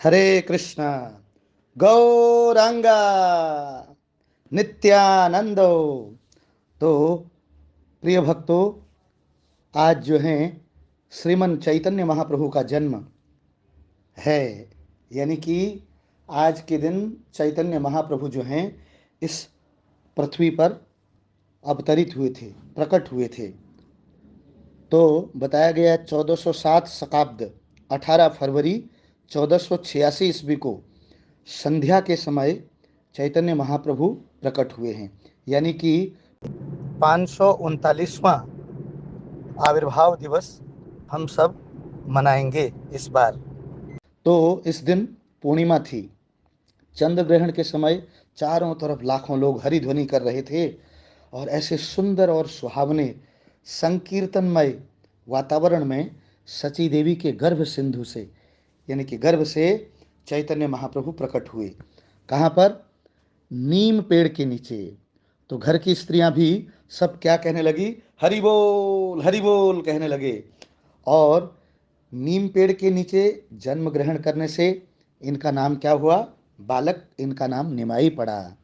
हरे कृष्णा गौरांगा नित्यानंदो। तो प्रिय भक्तों, आज जो है श्रीमन चैतन्य महाप्रभु का जन्म है। यानी कि आज के दिन चैतन्य महाप्रभु जो हैं इस पृथ्वी पर अवतरित हुए थे, प्रकट हुए थे। तो बताया गया 1407 शकाब्द 18 फरवरी 1486 ईस्वी को संध्या के समय चैतन्य महाप्रभु प्रकट हुए हैं। यानी कि 539वां आविर्भाव दिवस हम सब मनाएंगे इस बार। तो इस दिन पूर्णिमा थी। चंद्र ग्रहण के समय चारों तरफ लाखों लोग हरि ध्वनि कर रहे थे और ऐसे सुंदर और सुहावने संकीर्तनमय वातावरण में सची देवी के गर्भ सिंधु से, यानी कि गर्भ से चैतन्य महाप्रभु प्रकट हुए। कहाँ पर? नीम पेड़ के नीचे। तो घर की स्त्रियां भी सब क्या कहने लगी? हरि बोल कहने लगे। और नीम पेड़ के नीचे जन्म ग्रहण करने से इनका नाम क्या हुआ? बालक, इनका नाम निमाई पड़ा।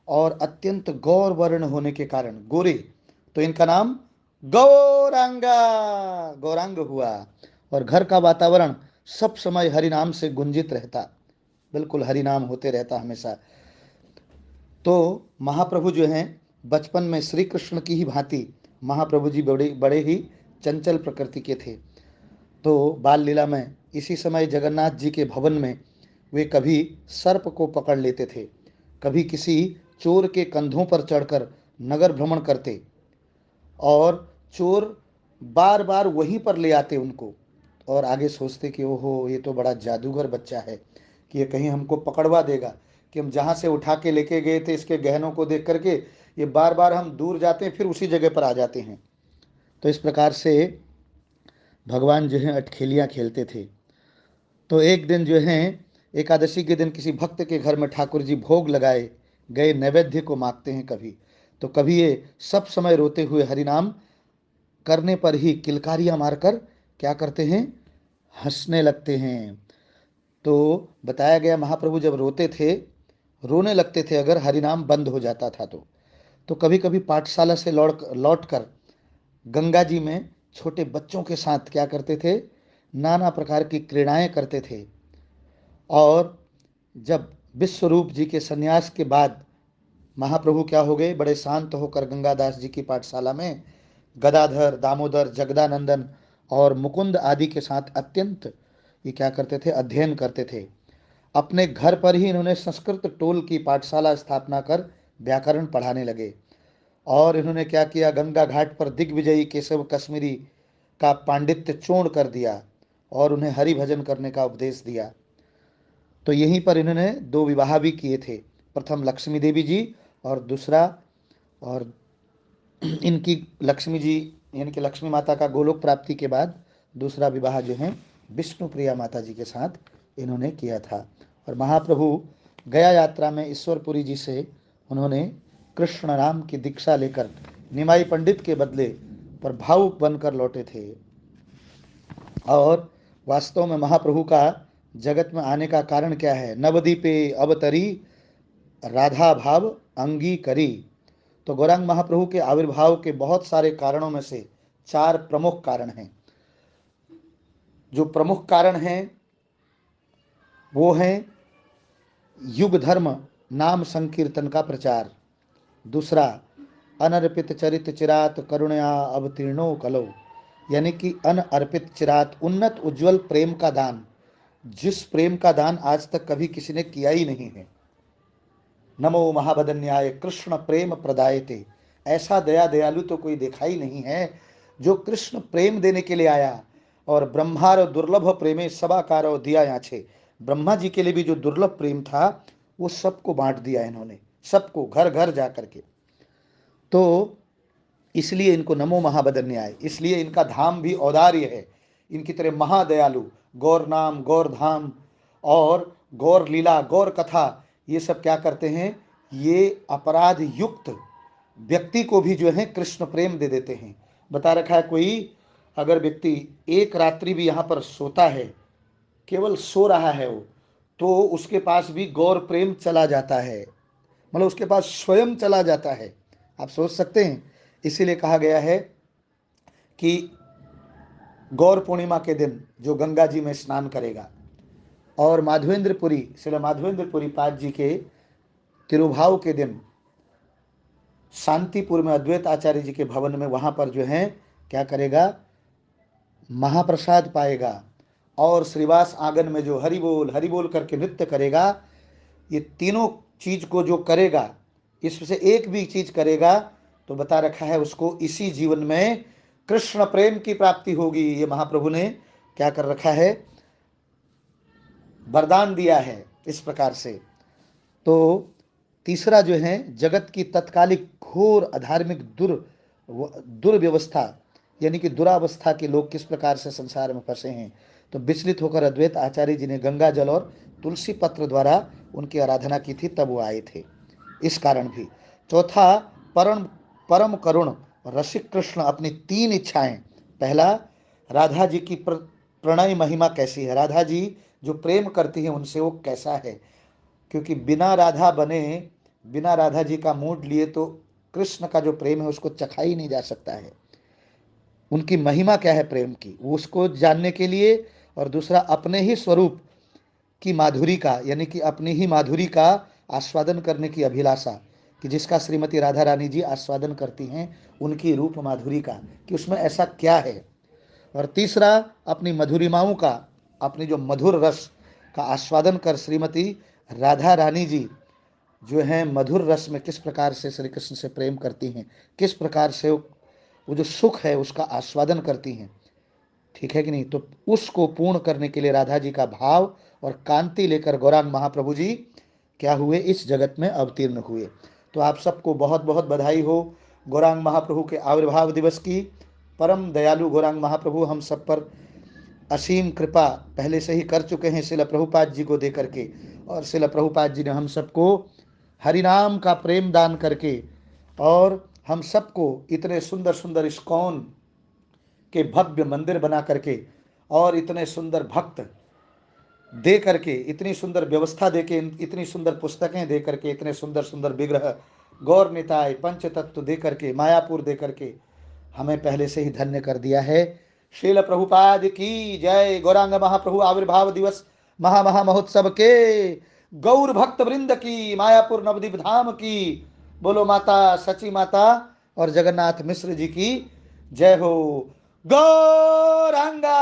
और अत्यंत गौर वर्ण होने के कारण गोरे, तो इनका नाम गौरांगा, गौरांग हुआ। और घर का वातावरण सब समय हरि नाम से गुंजित रहता, बिल्कुल हरि नाम होते रहता हमेशा। तो महाप्रभु जो हैं बचपन में श्री कृष्ण की ही भांति महाप्रभु जी बड़े बड़े ही चंचल प्रकृति के थे। तो बाल लीला में इसी समय जगन्नाथ जी के भवन में वे कभी सर्प को पकड़ लेते थे, कभी किसी चोर के कंधों पर चढ़कर नगर भ्रमण करते और चोर बार बार वहीं पर ले आते उनको, और आगे सोचते कि ओहो, ये तो बड़ा जादूगर बच्चा है कि ये कहीं हमको पकड़वा देगा, कि हम जहाँ से उठा के लेके गए थे इसके गहनों को देख करके ये बार बार हम दूर जाते हैं फिर उसी जगह पर आ जाते हैं। तो इस प्रकार से भगवान जो है अटखेलियाँ खेलते थे। तो एक दिन जो है एकादशी के दिन किसी भक्त के घर में ठाकुर जी भोग लगाए गए नैवेद्य को मांगते हैं कभी, तो कभी ये सब समय रोते हुए हरिनाम करने पर ही किलकारियाँ मारकर क्या करते हैं? हंसने लगते हैं। तो बताया गया महाप्रभु जब रोते थे, रोने लगते थे अगर हरिनाम बंद हो जाता था तो कभी कभी पाठशाला से लौट कर गंगा जी में छोटे बच्चों के साथ क्या करते थे? नाना प्रकार की क्रीड़ाएं करते थे। और जब विश्वरूप जी के सन्यास के बाद महाप्रभु क्या हो गए? बड़े शांत होकर गंगादास जी की पाठशाला में गदाधर, दामोदर, जगदानंदन और मुकुंद आदि के साथ अत्यंत ये क्या करते थे? अध्ययन करते थे। अपने घर पर ही इन्होंने संस्कृत टोल की पाठशाला स्थापना कर व्याकरण पढ़ाने लगे। और इन्होंने क्या किया? गंगा घाट पर दिग्विजयी केशव कश्मीरी का पांडित्य चूर्ण कर दिया और उन्हें हरि भजन करने का उपदेश दिया। तो यहीं पर इन्होंने दो विवाह भी किए थे, प्रथम लक्ष्मी देवी जी और दूसरा, और इनकी लक्ष्मी जी यानी कि लक्ष्मी माता का गोलोक प्राप्ति के बाद दूसरा विवाह जो है विष्णु प्रिया माता जी के साथ इन्होंने किया था। और महाप्रभु गया यात्रा में ईश्वरपुरी जी से उन्होंने कृष्ण नाम की दीक्षा लेकर निमाई पंडित के बदले पर भावुक बनकर लौटे थे। और वास्तव में महाप्रभु का जगत में आने का कारण क्या है? नवदीपे अवतरी राधा भाव अंगी करी। तो गौरांग महाप्रभु के आविर्भाव के बहुत सारे कारणों में से चार प्रमुख कारण हैं। जो प्रमुख कारण हैं वो हैं युग धर्म नाम संकीर्तन का प्रचार, दूसरा अनर्पित चरित चिरात करुणया अवतीर्णो कलो, यानी कि अनअर्पित चिरात उन्नत उज्जवल प्रेम का दान, जिस प्रेम का दान आज तक कभी किसी ने किया ही नहीं है। नमो महाबदन्याय कृष्ण प्रेम प्रदायते, ऐसा दया दयालु तो कोई देखा ही नहीं है जो कृष्ण प्रेम देने के लिए आया। और ब्रह्मार दुर्लभ प्रेमे सबाकारो दिया याछे, ब्रह्मा जी के लिए भी जो दुर्लभ प्रेम था वो सबको बांट दिया इन्होंने, सबको घर घर जा करके। तो इसलिए इनको नमो महाबदन्याय, इसलिए इनका धाम भी औदार्य है। इनकी तरह महादयालु गौर नाम, गौर धाम और गौर लीला, गौर कथा, ये सब क्या करते हैं? ये अपराध युक्त व्यक्ति को भी जो है कृष्ण प्रेम दे देते हैं। बता रखा है कोई अगर व्यक्ति एक रात्रि भी यहाँ पर सोता है, केवल सो रहा है वो, तो उसके पास भी गौर प्रेम चला जाता है, मतलब उसके पास स्वयं चला जाता है। आप सोच सकते हैं। इसीलिए कहा गया है कि गौर पूर्णिमा के दिन जो गंगा जी में स्नान करेगा, और माधवेंद्रपुरी, श्री माधवेंद्रपुरी पाद जी के तिरुभाव के दिन शांतिपुर में अद्वैत आचार्य जी के भवन में, वहां पर जो है क्या करेगा, महाप्रसाद पाएगा, और श्रीवास आंगन में जो हरि बोल करके नृत्य करेगा, ये तीनों चीज को जो करेगा, इसमें से एक भी चीज करेगा तो बता रखा है उसको इसी जीवन में कृष्ण प्रेम की प्राप्ति होगी। ये महाप्रभु ने क्या कर रखा है, वरदान दिया है इस प्रकार से। तो तीसरा जो है, जगत की तत्कालिक घोर अधार्मिक दुर्व्यवस्था, यानी कि दुरावस्था के लोग किस प्रकार से संसार में फंसे हैं, तो विचलित होकर अद्वैत आचार्य जी ने गंगा जल और तुलसी पत्र द्वारा उनकी आराधना की थी, तब वो आए थे, इस कारण भी। चौथा, परम परम करुण रसिक कृष्ण अपनी 3 इच्छाएं। पहला, राधा जी की प्रणय महिमा कैसी है, राधा जी जो प्रेम करती है उनसे वो कैसा है, क्योंकि बिना राधा बने, बिना राधा जी का मूड लिए तो कृष्ण का जो प्रेम है उसको चखा ही नहीं जा सकता है। उनकी महिमा क्या है प्रेम की, वो उसको जानने के लिए। और दूसरा, अपने ही स्वरूप की माधुरी का, यानी कि अपनी ही माधुरी का आस्वादन करने की अभिलाषा, कि जिसका श्रीमती राधा रानी जी आस्वादन करती हैं उनकी रूप माधुरी का, कि उसमें ऐसा क्या है। और तीसरा, अपनी मधुरिमाओं का, अपनी जो मधुर रस का आस्वादन कर श्रीमती राधा रानी जी जो हैं मधुर रस में किस प्रकार से श्री कृष्ण से प्रेम करती हैं, किस प्रकार से वो जो सुख है उसका आस्वादन करती हैं, ठीक है कि नहीं। तो उसको पूर्ण करने के लिए राधा जी का भाव और कांति लेकर गौरांग महाप्रभु जी क्या हुए, इस जगत में अवतीर्ण हुए। तो आप सबको बहुत बहुत बधाई हो गौरांग महाप्रभु के आविर्भाव दिवस की। परम दयालु गौरांग महाप्रभु हम सब पर असीम कृपा पहले से ही कर चुके हैं श्रील प्रभुपाद जी को दे करके, और श्रील प्रभुपाद जी ने हम सबको हरिनाम का प्रेम दान करके, और हम सबको इतने सुंदर सुंदर इस्कॉन के भव्य मंदिर बना करके, और इतने सुंदर भक्त दे करके, इतनी सुंदर व्यवस्था दे के, इतनी सुंदर पुस्तकें दे करके, इतने सुंदर सुंदर विग्रह, गौर निताय पंच तत्व दे करके, मायापुर दे करके हमें पहले से ही धन्य कर दिया है। श्रील प्रभुपाद की जय। गौरांग महाप्रभु आविर्भाव दिवस महा महोत्सव के गौर भक्त वृंद की, मायापुर नवद्वीप धाम की, बोलो माता सची माता और जगन्नाथ मिश्र जी की जय हो। गौरांगा।